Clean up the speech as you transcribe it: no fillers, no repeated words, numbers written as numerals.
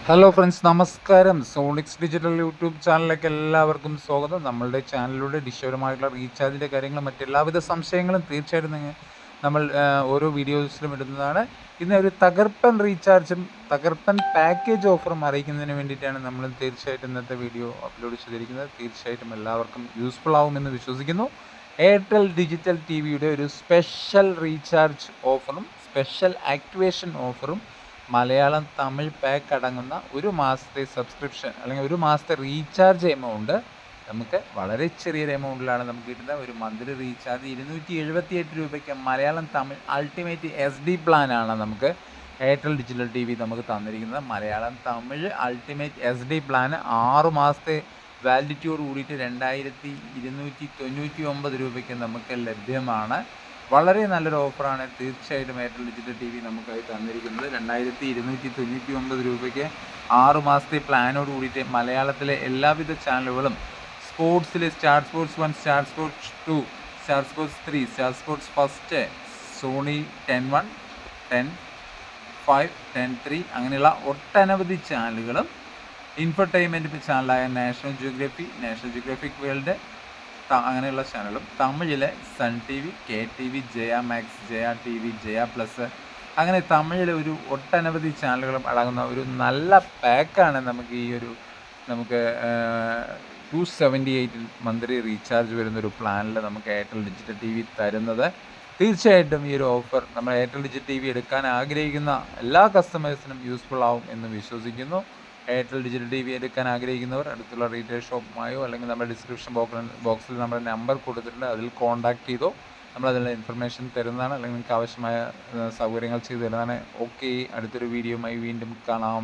Hello friends, നമസ്കാരം. സോണിക്സ് digital YouTube ചാനലിലേക്ക് എല്ലാവർക്കും സ്വാഗതം. നമ്മളുടെ ചാനലിലൂടെ ഡിഷുപരമായിട്ടുള്ള റീചാർജിൻ്റെ കാര്യങ്ങളും മറ്റെല്ലാവിധ സംശയങ്ങളും തീർച്ചയായിട്ടും നമ്മൾ ഓരോ വീഡിയോസിലും ഇടുന്നതാണ്. ഇന്ന് ഒരു തകർപ്പൻ റീചാർജും തകർപ്പൻ പാക്കേജ് ഓഫറും അറിയിക്കുന്നതിന് വേണ്ടിയിട്ടാണ് നമ്മൾ തീർച്ചയായിട്ടും ഇന്നത്തെ വീഡിയോ അപ്ലോഡ് ചെയ്തിരിക്കുന്നത്. തീർച്ചയായിട്ടും എല്ലാവർക്കും യൂസ്ഫുൾ ആവുമെന്ന് വിശ്വസിക്കുന്നു. എയർടെൽ ഡിജിറ്റൽ ടി വിയുടെ ഒരു സ്പെഷ്യൽ റീചാർജ് ഓഫറും സ്പെഷ്യൽ ആക്ടിവേഷൻ ഓഫറും മലയാളം തമിഴ് പാക്ക് അടങ്ങുന്ന ഒരു മാസത്തെ സബ്സ്ക്രിപ്ഷൻ അല്ലെങ്കിൽ ഒരു മാസത്തെ റീചാർജ് എമൗണ്ട് നമുക്ക് വളരെ ചെറിയൊരു എമൗണ്ടിലാണ് നമുക്ക് കിട്ടുന്നത്. ഒരു മന്ത്ലി റീചാർജ് 278 രൂപയ്ക്ക് മലയാളം തമിഴ് അൾട്ടിമേറ്റ് SD പ്ലാനാണ് നമുക്ക് എയർടെൽ ഡിജിറ്റൽ ടി വി നമുക്ക് തന്നിരിക്കുന്നത്. Malayalam Tamil ultimate SD plan 6 മാസത്തെ വാലിഡിറ്റിയോട് കൂടിയിട്ട് 2299 രൂപയ്ക്ക് നമുക്ക് ലഭ്യമാണ്. വളരെ നല്ലൊരു ഓഫറാണ് തീർച്ചയായിട്ടും എയർടെൽ ഡിജിറ്റൽ ടി വി നമുക്കായി തന്നിരിക്കുന്നത്. 2299 രൂപയ്ക്ക് 6 മാസത്തെ പ്ലാനോട് കൂടിയിട്ട് മലയാളത്തിലെ എല്ലാവിധ ചാനലുകളും സ്പോർട്സിലെ Star Sports 1, Star Sports 2, Star Sports 3, Star Sports first, Sony 10-1, 10-5, 10-3 അങ്ങനെയുള്ള ഒട്ടനവധി ചാനലുകളും ഇൻഫർടൈൻമെൻറ്റ് ചാനലായ നാഷണൽ ജിയോഗ്രഫിക് വേൾഡ് അങ്ങനെയുള്ള ചാനലും തമിഴിലെ Sun T V, KTV, Jaya Max, Jaya TV, Jaya Plus അങ്ങനെ തമിഴിലെ ഒരു ഒട്ടനവധി ചാനലുകളും അടങ്ങുന്ന ഒരു നല്ല പാക്കാണ് നമുക്ക് 278 മന്ത്ലി റീചാർജ് വരുന്നൊരു പ്ലാനിൽ നമുക്ക് എയർടെൽ ഡിജിറ്റൽ ടി വി തരുന്നത്. തീർച്ചയായിട്ടും ഈ ഒരു ഓഫർ നമ്മൾ എയർടെൽ ഡിജിറ്റൽ ടി വി എടുക്കാൻ ആഗ്രഹിക്കുന്ന എല്ലാ കസ്റ്റമേഴ്സിനും യൂസ്ഫുൾ ആവും എന്ന് വിശ്വസിക്കുന്നു. എയർടെൽ ഡിജിറ്റൽ ടി വി എടുക്കാൻ ആഗ്രഹിക്കുന്നവർ അടുത്തുള്ള റീറ്റെയിൽ ഷോപ്പുമായോ അല്ലെങ്കിൽ നമ്മുടെ ഡിസ്ക്രിപ്ഷൻ ബോക്സിൽ നമ്മുടെ നമ്പർ കൊടുത്തിട്ടുണ്ട്, അതിൽ കോൺടാക്ട് ചെയ്തോ. നമ്മളതിലുള്ള ഇൻഫർമേഷൻ തരുന്നതാണ്, അല്ലെങ്കിൽ നിങ്ങൾക്ക് ആവശ്യമായ സൗകര്യങ്ങൾ ചെയ്തു തരുന്നതാണ്. ഓക്കെ, അടുത്തൊരു വീഡിയോയുമായി വീണ്ടും കാണാം.